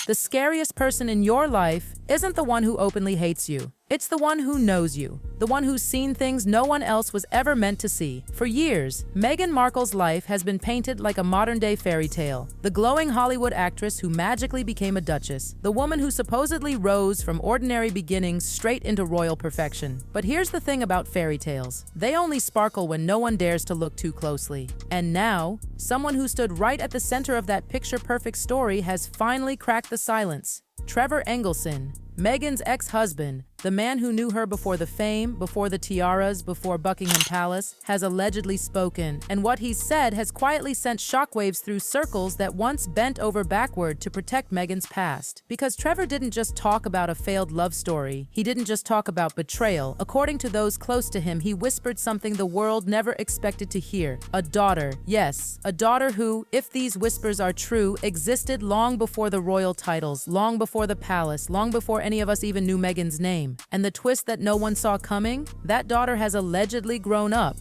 The scariest person in your life isn't the one who openly hates you. It's the one who knows you, the one who's seen things no one else was ever meant to see. For years, Meghan Markle's life has been painted like a modern-day fairy tale. The glowing Hollywood actress who magically became a duchess, the woman who supposedly rose from ordinary beginnings straight into royal perfection. But here's the thing about fairy tales. They only sparkle when no one dares to look too closely. And now, someone who stood right at the center of that picture-perfect story has finally cracked the silence. Trevor Engelson, Meghan's ex-husband, the man who knew her before the fame, before the tiaras, before Buckingham Palace, has allegedly spoken. And what he said has quietly sent shockwaves through circles that once bent over backward to protect Meghan's past. Because Trevor didn't just talk about a failed love story. He didn't just talk about betrayal. According to those close to him, he whispered something the world never expected to hear. A daughter. Yes, a daughter who, if these whispers are true, existed long before the royal titles, long before the palace, long before any of us even knew Meghan's name. And the twist that no one saw coming? That daughter has allegedly grown up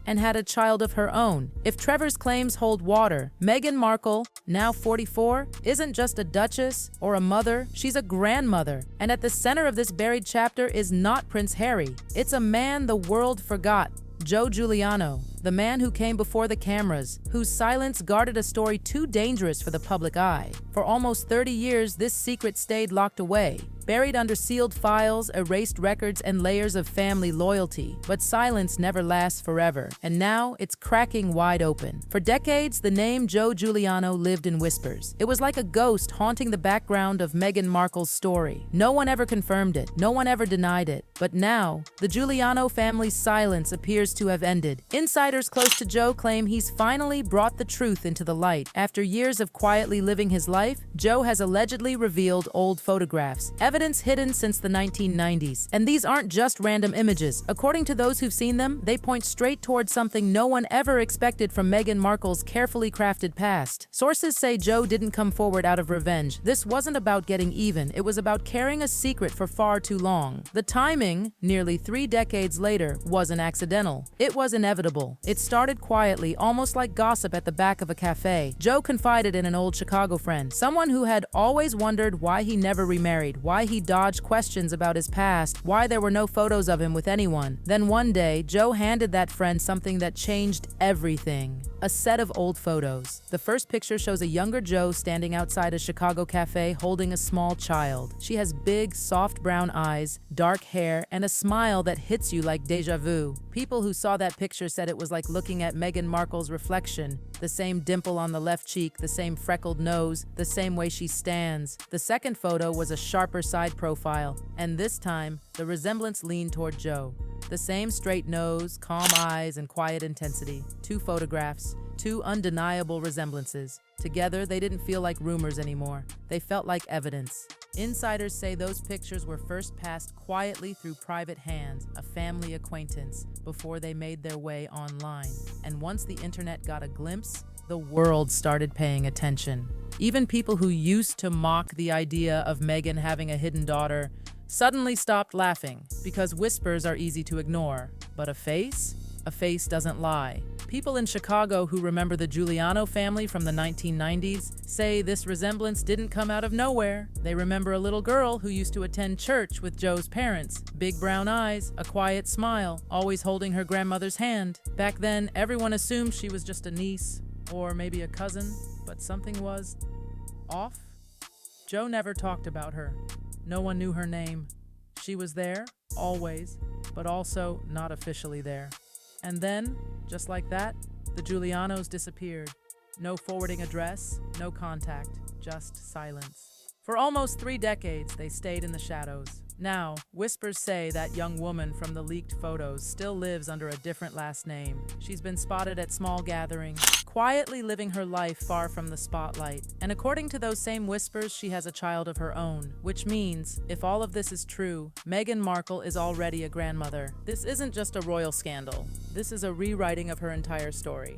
and had a child of her own. If Trevor's claims hold water, Meghan Markle, now 44, isn't just a duchess or a mother, she's a grandmother. And at the center of this buried chapter is not Prince Harry. It's a man the world forgot. Giuliano, the man who came before the cameras, whose silence guarded a story too dangerous for the public eye. For almost 30 years, this secret stayed locked away, buried under sealed files, erased records, and layers of family loyalty. But silence never lasts forever, and now it's cracking wide open. For decades, the name Giuliano lived in whispers. It was like a ghost haunting the background of Meghan Markle's story. No one ever confirmed it, no one ever denied it. But now, the Giuliano family's silence appears to have ended. Insiders close to Joe claim he's finally brought the truth into the light. After years of quietly living his life, Joe has allegedly revealed old photographs, evidence hidden since the 1990s. And these aren't just random images. According to those who've seen them, they point straight towards something no one ever expected from Meghan Markle's carefully crafted past. Sources say Joe didn't come forward out of revenge. This wasn't about getting even. It was about carrying a secret for far too long. The timing, nearly 3 decades later, wasn't accidental. It was inevitable. It started quietly, almost like gossip at the back of a cafe. Joe confided in an old Chicago friend, someone who had always wondered why he never remarried, why he dodged questions about his past, why there were no photos of him with anyone. Then one day, Joe handed that friend something that changed everything. A set of old photos. The first picture shows a younger Joe standing outside a Chicago cafe holding a small child. She has big, soft brown eyes, dark hair, and a smile that hits you like déjà vu. People who saw that picture said it was like looking at Meghan Markle's reflection. The same dimple on the left cheek, the same freckled nose, the same way she stands. The second photo was a sharper side profile, and this time, the resemblance leaned toward Joe. The same straight nose, calm eyes, and quiet intensity. 2 photographs, 2 undeniable resemblances. Together, they didn't feel like rumors anymore. They felt like evidence. Insiders say those pictures were first passed quietly through private hands, a family acquaintance, before they made their way online. And once the internet got a glimpse, the world started paying attention. Even people who used to mock the idea of Meghan having a hidden daughter suddenly stopped laughing, because whispers are easy to ignore. But a face? A face doesn't lie. People in Chicago who remember the Giuliano family from the 1990s say this resemblance didn't come out of nowhere. They remember a little girl who used to attend church with Joe's parents. Big brown eyes, a quiet smile, always holding her grandmother's hand. Back then, everyone assumed she was just a niece, or maybe a cousin, but something was off. Joe never talked about her. No one knew her name. She was there, always, but also not officially there. And then, just like that, the Giulianos disappeared. No forwarding address, no contact, just silence. For almost 3 decades, they stayed in the shadows. Now, whispers say that young woman from the leaked photos still lives under a different last name. She's been spotted at small gatherings, quietly living her life far from the spotlight. And according to those same whispers, she has a child of her own. Which means, if all of this is true, Meghan Markle is already a grandmother. This isn't just a royal scandal. This is a rewriting of her entire story.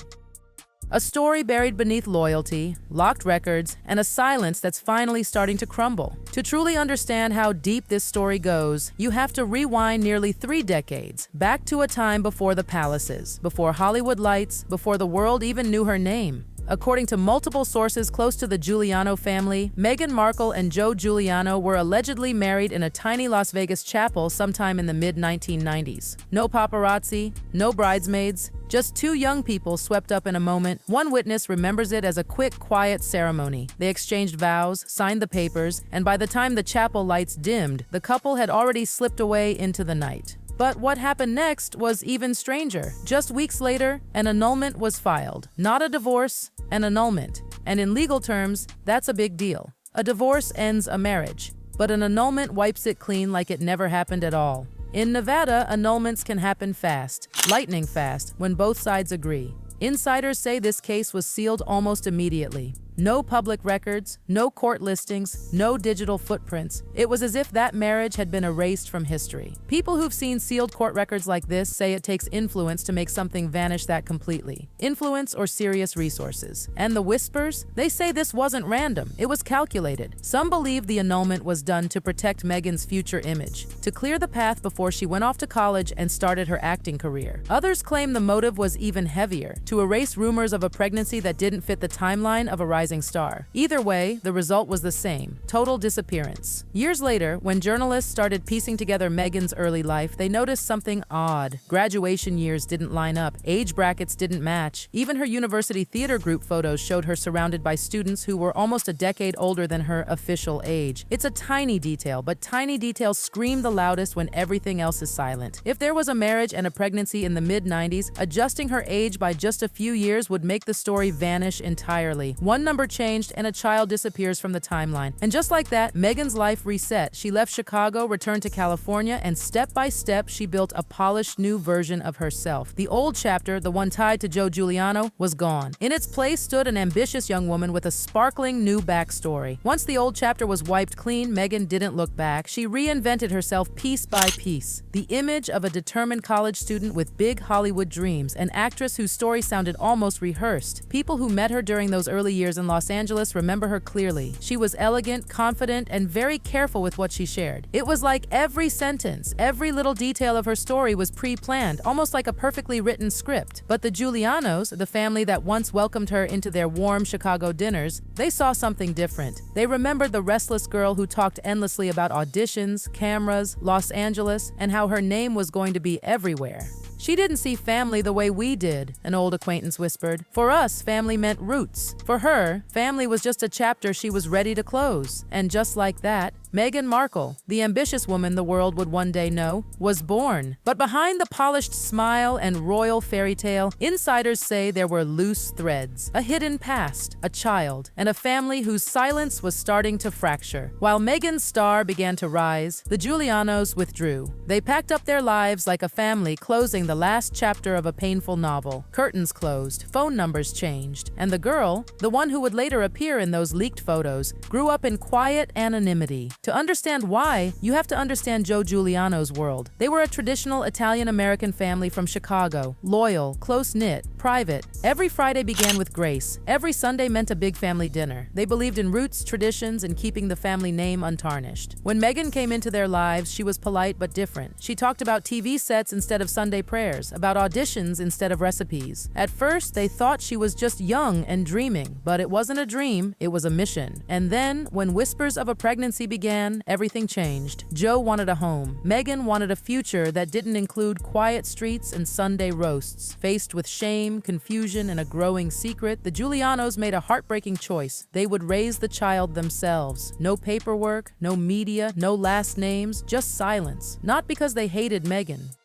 A story buried beneath loyalty, locked records, and a silence that's finally starting to crumble. To truly understand how deep this story goes, you have to rewind nearly 3 decades, back to a time before the palaces, before Hollywood lights, before the world even knew her name. According to multiple sources close to the Giuliano family, Meghan Markle and Joe Giuliano were allegedly married in a tiny Las Vegas chapel sometime in the mid-1990s. No paparazzi, no bridesmaids, just two young people swept up in a moment. One witness remembers it as a quick, quiet ceremony. They exchanged vows, signed the papers, and by the time the chapel lights dimmed, the couple had already slipped away into the night. But what happened next was even stranger. Just weeks later, an annulment was filed. Not a divorce, an annulment. And in legal terms, that's a big deal. A divorce ends a marriage, but an annulment wipes it clean like it never happened at all. In Nevada, annulments can happen fast, lightning fast, when both sides agree. Insiders say this case was sealed almost immediately. No public records, no court listings, no digital footprints. It was as if that marriage had been erased from history. People who've seen sealed court records like this say it takes influence to make something vanish that completely. Influence or serious resources. And the whispers? They say this wasn't random. It was calculated. Some believe the annulment was done to protect Meghan's future image, to clear the path before she went off to college and started her acting career. Others claim the motive was even heavier, to erase rumors of a pregnancy that didn't fit the timeline of a rising star. Either way, the result was the same: total disappearance. Years later, when journalists started piecing together Meghan's early life, they noticed something odd. Graduation years didn't line up, age brackets didn't match. Even her university theater group photos showed her surrounded by students who were almost a decade older than her official age. It's a tiny detail, but tiny details scream the loudest when everything else is silent. If there was a marriage and a pregnancy in the mid-90s, adjusting her age by just a few years would make the story vanish entirely. One number changed and a child disappears from the timeline. And just like that, Meghan's life reset. She left Chicago, returned to California, and step by step, she built a polished new version of herself. The old chapter, the one tied to Joe Giuliano, was gone. In its place stood an ambitious young woman with a sparkling new backstory. Once the old chapter was wiped clean, Meghan didn't look back. She reinvented herself piece by piece. The image of a determined college student with big Hollywood dreams, an actress whose story sounded almost rehearsed. People who met her during those early years in Los Angeles remember her clearly. She was elegant, confident, and very careful with what she shared. It was like every sentence, every little detail of her story was pre-planned, almost like a perfectly written script. But the Giulianos, the family that once welcomed her into their warm Chicago dinners, they saw something different. They remembered the restless girl who talked endlessly about auditions, cameras, Los Angeles, and how her name was going to be everywhere. "She didn't see family the way we did," an old acquaintance whispered. "For us, family meant roots. For her, family was just a chapter she was ready to close." And just like that, Meghan Markle, the ambitious woman the world would one day know, was born. But behind the polished smile and royal fairy tale, insiders say there were loose threads, a hidden past, a child, and a family whose silence was starting to fracture. While Meghan's star began to rise, the Giulianos withdrew. They packed up their lives like a family closing the last chapter of a painful novel. Curtains closed, phone numbers changed, and the girl, the one who would later appear in those leaked photos, grew up in quiet anonymity. To understand why, you have to understand Joe Giuliano's world. They were a traditional Italian-American family from Chicago, loyal, close-knit, private. Every Friday began with grace. Every Sunday meant a big family dinner. They believed in roots, traditions, and keeping the family name untarnished. When Meghan came into their lives, she was polite but different. She talked about TV sets instead of Sunday prayers, about auditions instead of recipes. At first, they thought she was just young and dreaming, but it wasn't a dream, it was a mission. And then, when whispers of a pregnancy began, everything changed. Joe wanted a home. Meghan wanted a future that didn't include quiet streets and Sunday roasts. Faced with shame, confusion, and a growing secret, the Giulianos made a heartbreaking choice. They would raise the child themselves. No paperwork, no media, no last names, just silence. Not because they hated Meghan,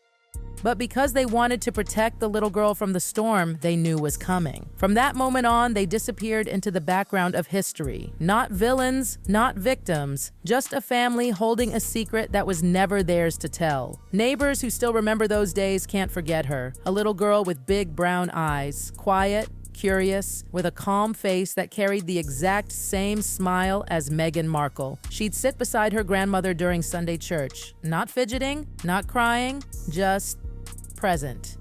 but because they wanted to protect the little girl from the storm they knew was coming. From that moment on, they disappeared into the background of history. Not villains, not victims, just a family holding a secret that was never theirs to tell. Neighbors who still remember those days can't forget her. A little girl with big brown eyes, quiet, curious, with a calm face that carried the exact same smile as Meghan Markle. She'd sit beside her grandmother during Sunday church, not fidgeting, not crying, just present.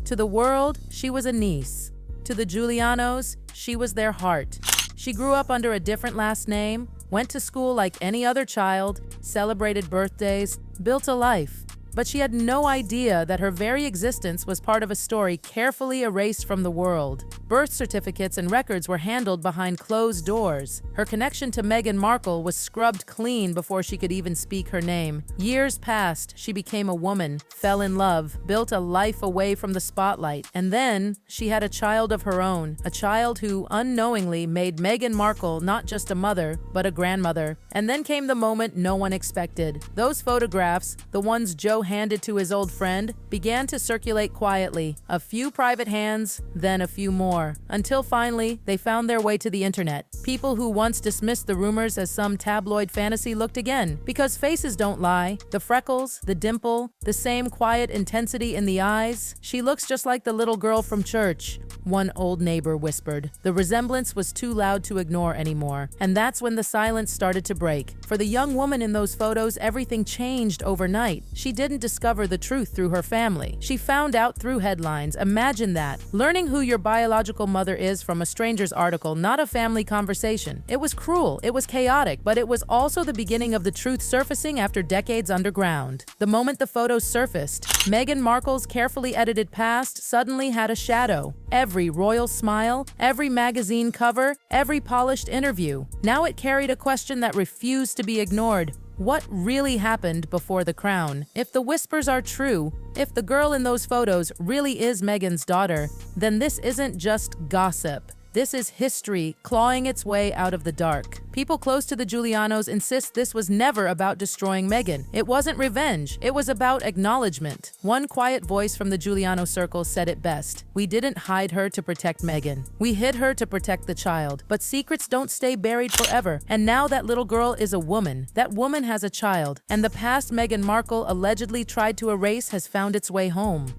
To the world, she was a niece. To the Giulianos, she was their heart. She grew up under a different last name, went to school like any other child, celebrated birthdays, built a life. but she had no idea that her very existence was part of a story carefully erased from the world. Birth certificates and records were handled behind closed doors. Her connection to Meghan Markle was scrubbed clean before she could even speak her name. Years passed, she became a woman, fell in love, built a life away from the spotlight, and then she had a child of her own, a child who unknowingly made Meghan Markle not just a mother, but a grandmother. And then came the moment no one expected. Those photographs, the ones Joe handed to his old friend, began to circulate quietly. A few private hands, then a few more, until finally they found their way to the internet. People who once dismissed the rumors as some tabloid fantasy looked again, because faces don't lie. The freckles, the dimple, the same quiet intensity in the eyes. She looks just like the little girl from church, one old neighbor whispered. The resemblance was too loud to ignore anymore, and that's when the silence started to break. For the young woman in those photos, everything changed overnight. She didn't discover the truth through her family. She found out through headlines. Imagine that. Learning who your biological mother is from a stranger's article, not a family conversation. It was cruel, it was chaotic, but it was also the beginning of the truth surfacing after decades underground. The moment the photos surfaced, Meghan Markle's carefully edited past suddenly had a shadow. Every royal smile, every magazine cover, every polished interview. Now it carried a question that refused to be ignored. What really happened before the crown? If the whispers are true, if the girl in those photos really is Meghan's daughter, then this isn't just gossip. This is history clawing its way out of the dark. People close to the Giulianos insist this was never about destroying Meghan. It wasn't revenge, it was about acknowledgement. One quiet voice from the Giuliano circle said it best. We didn't hide her to protect Meghan. We hid her to protect the child. But secrets don't stay buried forever. And now that little girl is a woman. That woman has a child. And the past Meghan Markle allegedly tried to erase has found its way home.